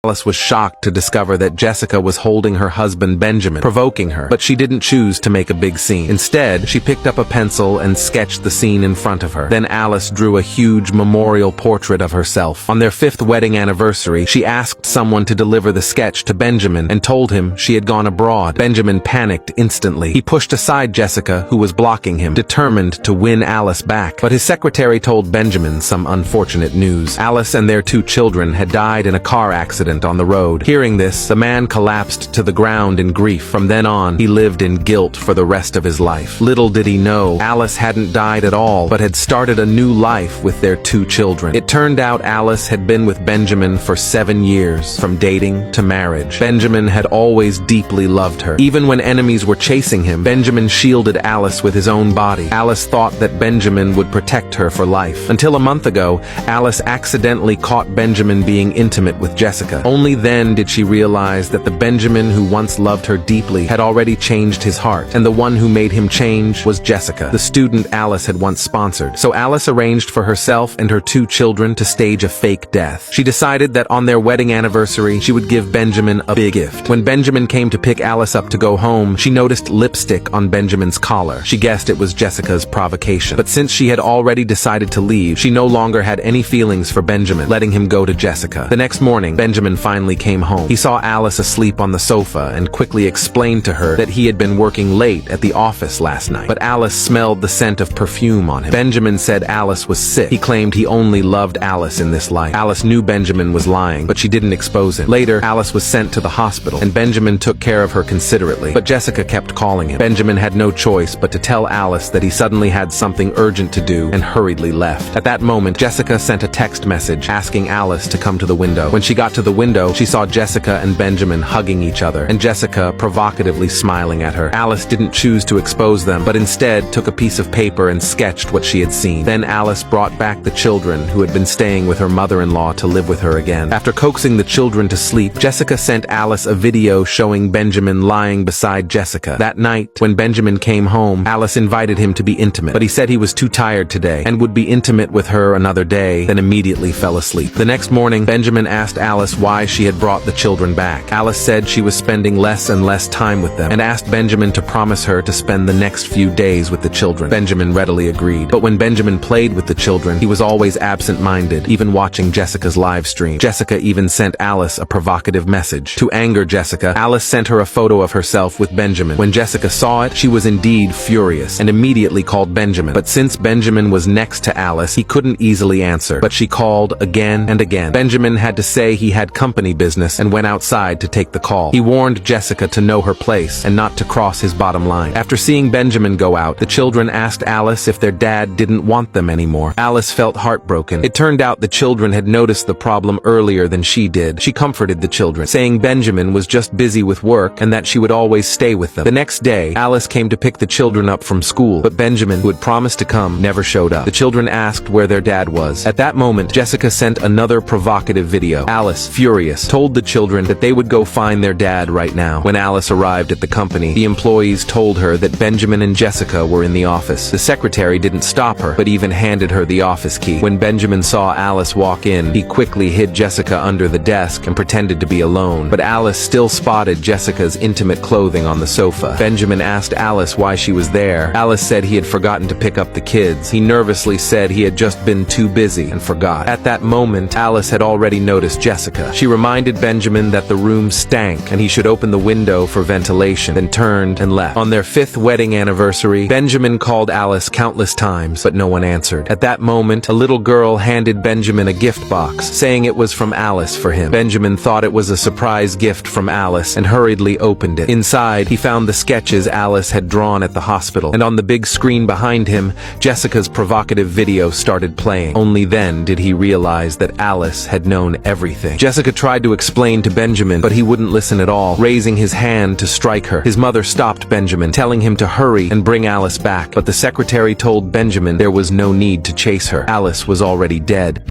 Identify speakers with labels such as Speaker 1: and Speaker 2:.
Speaker 1: Alice was shocked to discover that Jessica was holding her husband Benjamin, provoking her, but she didn't choose to make a big scene. Instead, she picked up a pencil and sketched the scene in front of her. Then Alice drew a huge memorial portrait of herself. On their 5th wedding anniversary, she asked someone to deliver the sketch to Benjamin and told him she had gone abroad. Benjamin panicked instantly. He pushed aside Jessica, who was blocking him, determined to win Alice back. But his secretary told Benjamin some unfortunate news. Alice and their 2 children had died in a car accident on the road. Hearing this, the man collapsed to the ground in grief. From then on, he lived in guilt for the rest of his life. Little did he know, Alice hadn't died at all, but had started a new life with their 2 children. It turned out Alice had been with Benjamin for 7 years, from dating to marriage. Benjamin had always deeply loved her. Even when enemies were chasing him, Benjamin shielded Alice with his own body. Alice thought that Benjamin would protect her for life. Until a month ago, Alice accidentally caught Benjamin being intimate with Jessica. Only then did she realize that the Benjamin who once loved her deeply had already changed his heart, and the one who made him change was Jessica, the student Alice had once sponsored. So Alice arranged for herself and her 2 children to stage a fake death. She decided that on their wedding anniversary, she would give Benjamin a big gift. When Benjamin came to pick Alice up to go home, she noticed lipstick on Benjamin's collar. She guessed it was Jessica's provocation. But since she had already decided to leave, she no longer had any feelings for Benjamin, letting him go to Jessica. The next morning, Benjamin finally came home. He saw Alice asleep on the sofa and quickly explained to her that he had been working late at the office last night. But Alice smelled the scent of perfume on him. Benjamin said Alice was sick. He claimed he only loved Alice in this life. Alice knew Benjamin was lying, but she didn't expose him. Later, Alice was sent to the hospital, and Benjamin took care of her considerately. But Jessica kept calling him. Benjamin had no choice but to tell Alice that he suddenly had something urgent to do and hurriedly left. At that moment, Jessica sent a text message asking Alice to come to the window. When she got to the window, she saw Jessica and Benjamin hugging each other, and Jessica provocatively smiling at her. Alice didn't choose to expose them, but instead took a piece of paper and sketched what she had seen. Then Alice brought back the children who had been staying with her mother-in-law to live with her again. After coaxing the children to sleep, Jessica sent Alice a video showing Benjamin lying beside Jessica. That night, when Benjamin came home, Alice invited him to be intimate, but he said he was too tired today and would be intimate with her another day, then immediately fell asleep. The next morning, Benjamin asked Alice why she had brought the children back. Alice said she was spending less and less time with them and asked Benjamin to promise her to spend the next few days with the children. Benjamin readily agreed. But when Benjamin played with the children, he was always absent-minded, even watching Jessica's live stream. Jessica even sent Alice a provocative message. To anger Jessica, Alice sent her a photo of herself with Benjamin. When Jessica saw it, she was indeed furious and immediately called Benjamin. But since Benjamin was next to Alice, he couldn't easily answer. But she called again and again. Benjamin had to say he had company business and went outside to take the call. He warned Jessica to know her place and not to cross his bottom line. After seeing Benjamin go out, the children asked Alice if their dad didn't want them anymore. Alice felt heartbroken. It turned out the children had noticed the problem earlier than she did. She comforted the children, saying Benjamin was just busy with work and that she would always stay with them. The next day, Alice came to pick the children up from school, but Benjamin, who had promised to come, never showed up. The children asked where their dad was. At that moment, Jessica sent another provocative video. Alice, furious, told the children that they would go find their dad right now. When Alice arrived at the company, the employees told her that Benjamin and Jessica were in the office. The secretary didn't stop her, but even handed her the office key. When Benjamin saw Alice walk in, he quickly hid Jessica under the desk and pretended to be alone. But Alice still spotted Jessica's intimate clothing on the sofa. Benjamin asked Alice why she was there. Alice said he had forgotten to pick up the kids. He nervously said he had just been too busy and forgot. At that moment, Alice had already noticed Jessica. She reminded Benjamin that the room stank and he should open the window for ventilation, then turned and left. On their 5th wedding anniversary, Benjamin called Alice countless times, but no one answered. At that moment, a little girl handed Benjamin a gift box, saying it was from Alice for him. Benjamin thought it was a surprise gift from Alice and hurriedly opened it. Inside, he found the sketches Alice had drawn at the hospital, and on the big screen behind him, Jessica's provocative video started playing. Only then did he realize that Alice had known everything. Jessica tried to explain to Benjamin, but he wouldn't listen at all, raising his hand to strike her. His mother stopped Benjamin, telling him to hurry and bring Alice back, but the secretary told Benjamin there was no need to chase her. Alice was already dead.